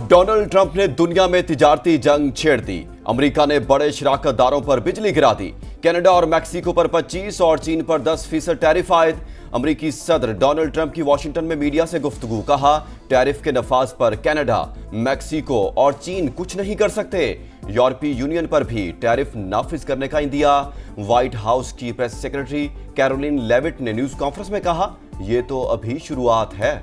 Donald Trump ने दुनिया में तिजारती जंग छेड़ दी। अमेरिका ने बड़े शराकतदारों पर बिजली गिरा दी। कनाडा और मैक्सिको पर 25 और चीन पर 10% टैरिफ आयद। अमेरिकी सदर डोनाल्ड ट्रंप की वॉशिंगटन में मीडिया से गुफ्तगू। कहा, टैरिफ के नफाज पर कनाडा, मैक्सिको और चीन कुछ नहीं कर सकते। यूरोपीय यूनियन पर भी टैरिफ नाफिज करने का इंदिया। व्हाइट हाउस की प्रेस सेक्रेटरी कैरोलिन लेविट ने न्यूज कॉन्फ्रेंस में कहा, यह तो अभी शुरुआत है।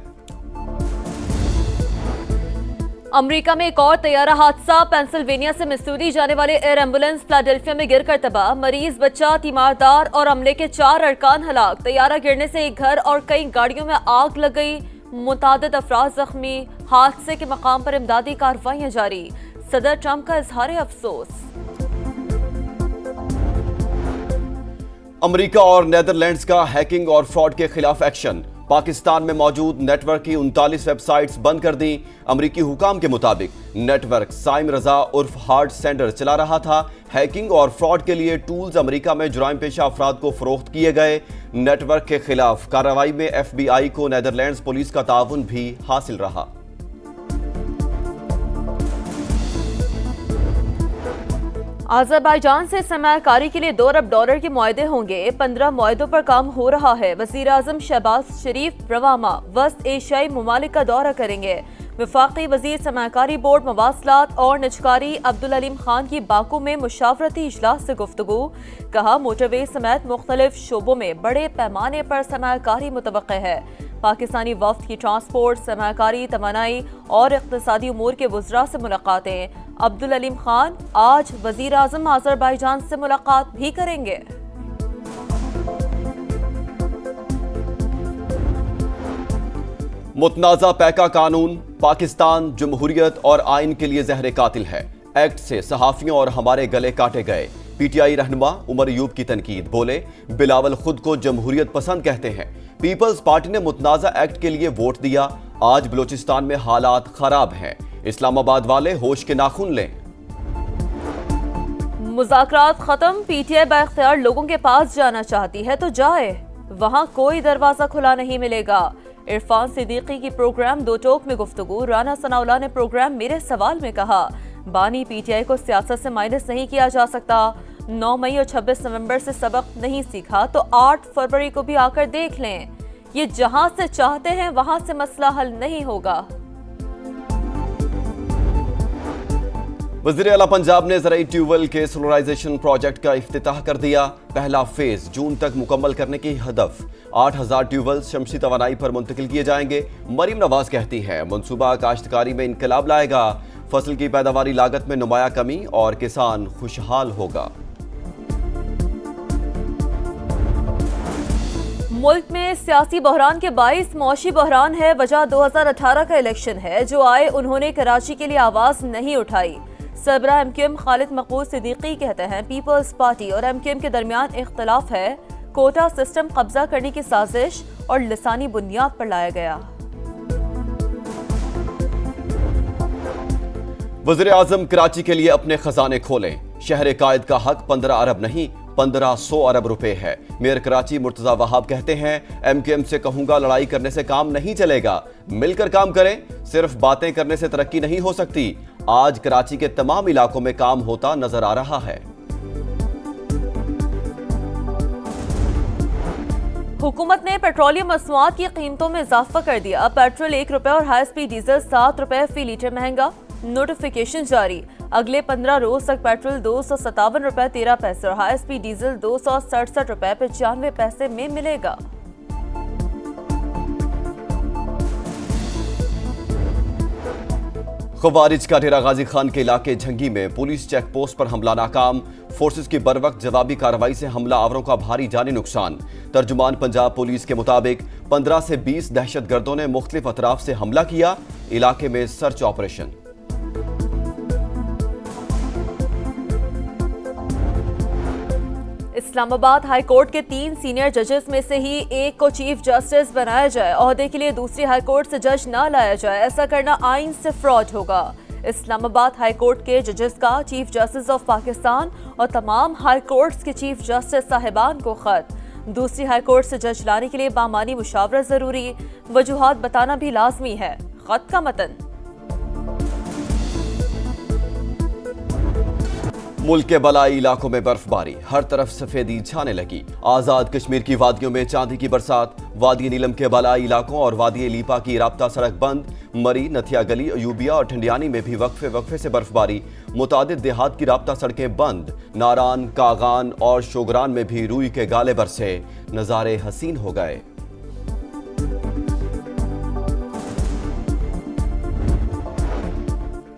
अमेरिका में एक और तैयारा हादसा। पेंसिल्वेनिया से मिसूरी जाने वाले एयर एम्बुलेंस फिलाडेल्फिया में गिरकर तबाह। मरीज, बच्चा, तीमारदार और अमले के 4 अरकान हलाक। तैयारा गिरने से एक घर और कई गाड़ियों में आग लग गई। मुतादिद अफराद जख्मी। हादसे के मकाम पर इमदादी कार्रवाइयां जारी। सदर ट्रंप का इजहार अफसोस। अमेरिका और नेदरलैंड्स का हैकिंग और फ्रॉड के खिलाफ एक्शन। पाकिस्तान में मौजूद नेटवर्क की 39 वेबसाइट्स बंद कर दी। अमेरिकी हुकाम के मुताबिक नेटवर्क साइम रजा उर्फ हार्ट सेंडर चला रहा था। हैकिंग और फ्रॉड के लिए टूल्स अमेरिका में जुराइम पेशा अफराद को फरोख्त किए गए। नेटवर्क के खिलाफ कार्रवाई में FBI को नेदरलैंड्स पुलिस का ताउन भी हासिल रहा। अज़रबैजान से सरमायाकारी के लिए $2 अरब के मुआहदे होंगे। 15 मुआहदों पर काम हो रहा है। वज़ीर आज़म शहबाज शरीफ रवामा वस्त एशियाई ममालिक का दौरा करेंगे। वफाकी वज़ीर सरमायाकारी बोर्ड मवासलात और निजकारी अब्दुल अलीम खान की बाकू में मुशावरती इजलास से गुफ्तगू। कहा, मोटरवे समेत मुख्तलिफ शोबों में बड़े पैमाने पर सरमायाकारी मुतवक्के है। पाकिस्तानी वफ्द की ट्रांसपोर्ट, सरमायाकारी, तवानाई और इक़्तिसादी उमूर के वज़रा से मुलाकातें। अब्दुल अलीम खान आज वज़ीर आज़म अज़रबैजान से मुलाकात भी करेंगे। मुतनाज़ा पैका कानून पाकिस्तान जमहूरियत और आइन के लिए जहर कातिल है। एक्ट से सहाफियों और हमारे गले काटे गए। PTI रहनुमा उमर अयूब की तनकीद। बोले, बिलावल खुद को जमहूरियत पसंद कहते हैं। पीपल्स पार्टी ने मुतनाज़ा एक्ट के लिए वोट दिया। आज बलूचिस्तान में हालात खराब हैं। इस्लामाबाद वाले होश के नाखून लें। मुज़ाकरात खत्म। PTI बाइख्तियार लोगों के पास जाना चाहती है तो जाए, वहां कोई दरवाजा खुला नहीं मिलेगा। इरफान सिद्दीकी की प्रोग्राम दो टोक में गुफ्तगू। राना सनाउल्लाह ने प्रोग्राम मेरे सवाल में कहा, बानी PTI को सियासत से माइनस नहीं किया जा सकता। 9 मई और 26 नवंबर से सबक नहीं सीखा तो 8 फरवरी को भी आकर देख लें। ये जहां से चाहते हैं वहां से मसला हल नहीं होगा। वज़ीर आला पंजाब ने ज़राई ट्यूबवेल के सोलराइजेशन प्रोजेक्ट का इफ्तिताह कर दिया। पहला फेज जून तक मुकम्मल करने की हदफ। 8000 ट्यूबवेल शमसी तवानाई पर मुंतकिल किए जाएंगे। मरीम नवाज कहती है, मंसूबा काश्तकारी में इनकलाब लाएगा। फसल की पैदावारी लागत में नुमाया कमी और किसान खुशहाल होगा। मुल्क में सियासी बहरान के बाइस मौशी बहरान है। वजह 2018 का इलेक्शन है। जो आए उन्होंने कराची के लिए आवाज नहीं उठाई। सरबराह MQM खालिद मकबूल सिद्दीकी कहते हैं, पीपल्स पार्टी और MQM के दरमियान इख्तलाफ है। कोटा सिस्टम कब्जा करने की साजिश और लिसानी बुनियाद पर लाया गया। वज़ीर आज़म कराची के लिए अपने खजाने खोलें। शहर कायद का हक 15 अरब नहीं 1500 अरब रुपए है। मेयर कराची मुर्तजा वहाब कहते हैं, MQM से कहूंगा लड़ाई करने से काम नहीं चलेगा, मिलकर काम करें। सिर्फ बातें करने से तरक्की नहीं हो सकती। आज कराची के तमाम इलाकों में काम होता नजर आ रहा है। हुकूमत ने पेट्रोलियम मसनूआत की कीमतों में इजाफा कर दिया। पेट्रोल 1 रुपए और हाई स्पीड डीजल 7 रुपए फी लीटर महंगा। नोटिफिकेशन जारी। अगले 15 रोज तक पेट्रोल 257 रुपए 13 पैसे और हाई स्पीड डीजल 267 रुपए 95 पैसे में मिलेगा। खवारिज का डेरा गाजी खान के इलाके झंगी में पुलिस चेक पोस्ट पर हमला नाकाम। फोर्सेस की बरवक्त जवाबी कार्रवाई से हमला आवरों का भारी जानी नुकसान। तर्जुमान पंजाब पुलिस के मुताबिक 15 से 20 दहशतगर्दों ने मुख्तलिफ अतराफ से हमला किया। इलाके में search operation. Islamabad high court के 3 सीनियर जजेस में से ही एक को चीफ जस्टिस बनाया जाए। ओहदे के लिए दूसरी हाई कोर्ट से जज ना लाया जाए, ऐसा करना आइन से फ्रॉड होगा। इस्लामाबाद हाई कोर्ट के जजेस का चीफ जस्टिस ऑफ पाकिस्तान और तमाम हाई कोर्ट्स के चीफ जस्टिस साहिबान को खत। दूसरी हाई कोर्ट से जज लाने के लिए बामानी मुशावरत जरूरी, वजूहात बताना भी लाजमी है। खत का मतन। मुल्क के बलाई इलाकों में बर्फबारी, हर तरफ सफेदी छाने लगी। आजाद कश्मीर की वादियों में चांदी की बरसात, वादी नीलम के बलाई इलाकों और वादी लीपा की राब्ता सड़क बंद। मरी, नथिया गली, अयूबिया और ठंडियानी में भी वक्फे से बर्फबारी। मुतादिद देहात की राब्ता सड़कें बंद। नारान, कागान और शोगरान में भी रूई के गाले बरसे, नजारे हसीन हो गए।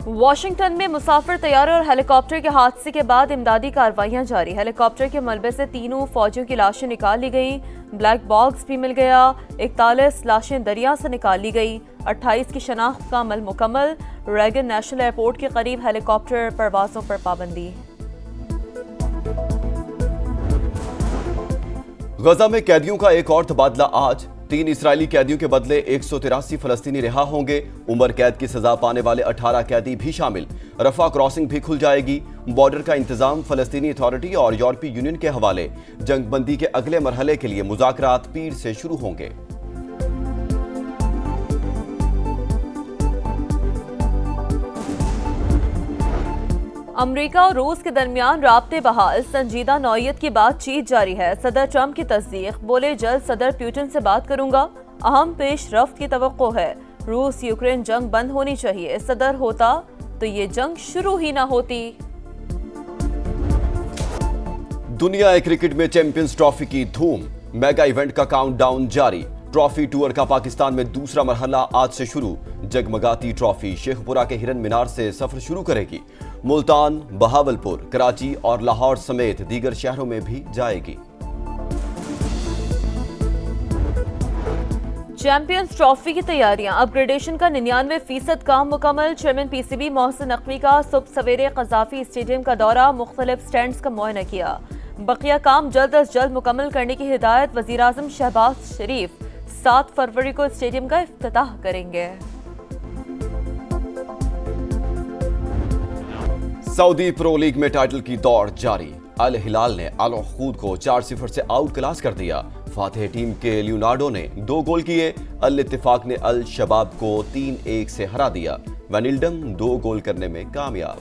वाशिंगटन में मुसाफिर तैयारे और हेलीकॉप्टर के हादसे के बाद इमदादी कार्रवाइयां जारी। हेलीकॉप्टर के मलबे से 3 फौजियों की लाशें निकाल ली गई। ब्लैक बॉक्स भी मिल गया। 41 लाशें दरिया से निकाल ली गई। 28 की शनाख्त का अमल मुकम्मल। रेगन नेशनल एयरपोर्ट के करीब हेलीकॉप्टर परवाजों पर पाबंदी। गजा में कैदियों का एक और तबादला आज। 3 इस्राएली कैदियों के बदले 183 फलस्तीनी रिहा होंगे। उम्र कैद की सजा पाने वाले 18 कैदी भी शामिल। रफा क्रॉसिंग भी खुल जाएगी। बॉर्डर का इंतजाम फलस्तीनी अथॉरिटी और यूरोपीय यूनियन के हवाले। जंगबंदी के अगले मरहले के लिए मुज़ाकरात पीर से शुरू होंगे। अमेरिका और रूस के दरमियान राब्ते बहाल, संजीदा नौयत की बातचीत जारी है। सदर ट्रंप की तस्दीक, बोले जल्द सदर पुतिन से बात करूंगा। अहम पेशरफ्त की तवक्को है। रूस यूक्रेन जंग बंद होनी चाहिए। सदर होता तो ये जंग शुरू ही ना होती। दुनिया क्रिकेट में चैंपियंस ट्रॉफी की धूम, मेगा इवेंट का काउंटडाउन जारी। ट्रॉफी टूर का पाकिस्तान में दूसरा मरहला आज से शुरू। जगमगाती ट्रॉफी शेखपुरा के हिरन मीनार से सफर शुरू करेगी। मुल्तान, बहावलपुर, कराची और लाहौर समेत दीगर शहरों में भी जाएगी। चैंपियंस ट्रॉफी की तैयारियां, अपग्रेडेशन का 99% काम मुकम्मल। चेयरमैन पीसीबी मोहसिन नकवी का सुबह सवेरे कज़ाफी स्टेडियम का दौरा, मुख्तलिफ स्टैंड्स का मुआयना किया। बकिया काम जल्द अज जल्द मुकम्मल करने की हिदायत। वज़ीर-ए-आज़म शहबाज शरीफ 7 फरवरी को स्टेडियम का इफ्तिताह करेंगे। सऊदी प्रो लीग में टाइटल की दौड़ जारी। अल हिलाल ने अल खूद को 4-0 से आउट क्लास कर दिया। फातेह टीम के लियोनार्डो ने 2 गोल किए। अल इत्तिफाक ने अल शबाब को 3-1 से हरा दिया। वैनिल्डम 2 गोल करने में कामयाब।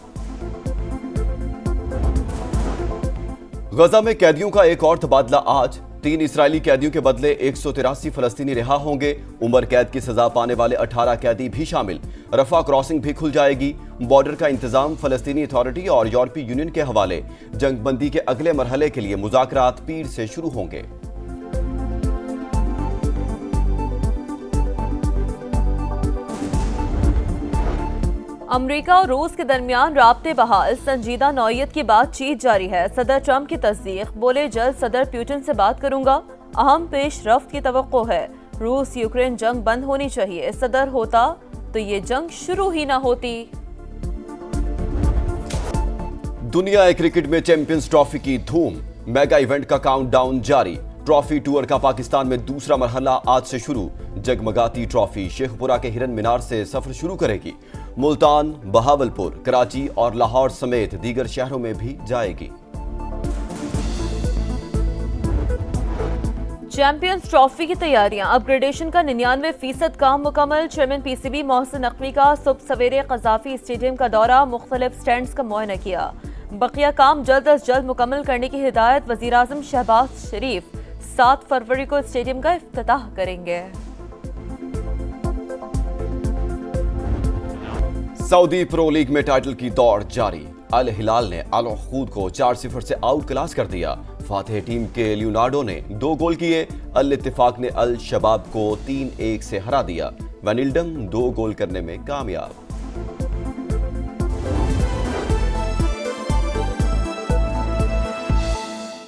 गजा में कैदियों का एक और तबादला आज। 3 इस्राएली कैदियों के बदले 183 फलस्तीनी रिहा होंगे। उम्र कैद की सजा पाने वाले 18 कैदी भी शामिल। रफा क्रॉसिंग भी खुल जाएगी। बॉर्डर का इंतजाम फलस्तीनी अथॉरिटी और यूरोपीय यूनियन के हवाले। जंगबंदी के अगले मरहले के लिए मुज़ाकरात पीर से शुरू होंगे। अमेरिका और रूस के दरमियान राब्ते बहाल, संजीदा नौयत की बातचीत जारी है। सदर ट्रंप की तस्दीक, बोले जल्द सदर पुतिन से बात करूंगा। अहम पेशरफ्त की तवक्को है। रूस यूक्रेन जंग बंद होनी चाहिए। सदर होता तो ये जंग शुरू ही ना होती। दुनिया क्रिकेट में चैंपियंस ट्रॉफी की धूम, मेगा इवेंट का काउंटडाउन जारी। ट्रॉफी टूर का पाकिस्तान में दूसरा मरहला आज से शुरू। जगमगाती ट्रॉफी शेखपुरा के हिरन मीनार से सफर शुरू करेगी। मुल्तान, बहावलपुर, कराची और लाहौर समेत दीगर शहरों में भी जाएगी। चैंपियंस ट्रॉफी की तैयारियां, अपग्रेडेशन का 99% काम मुकम्मल। चेयरमैन पीसीबी मोहसिन नकवी का सुबह सवेरे कज़ाफी स्टेडियम का दौरा, मुख्तलिफ स्टैंड्स का मुआयना किया। बकिया काम जल्द अज जल्द मुकम्मल करने की हिदायत। वज़ीर-ए-आज़म शहबाज शरीफ 7 फरवरी को स्टेडियम का इफ्तिताह करेंगे। सऊदी प्रो लीग में टाइटल की दौड़ जारी। अल हिलाल ने अल खूद को 4-0 से आउट क्लास कर दिया। फातेह टीम के लियोनार्डो ने 2 गोल किए। अल इत्तिफाक ने अल शबाब को 3-1 से हरा दिया। वैनिल्डम 2 गोल करने में कामयाब।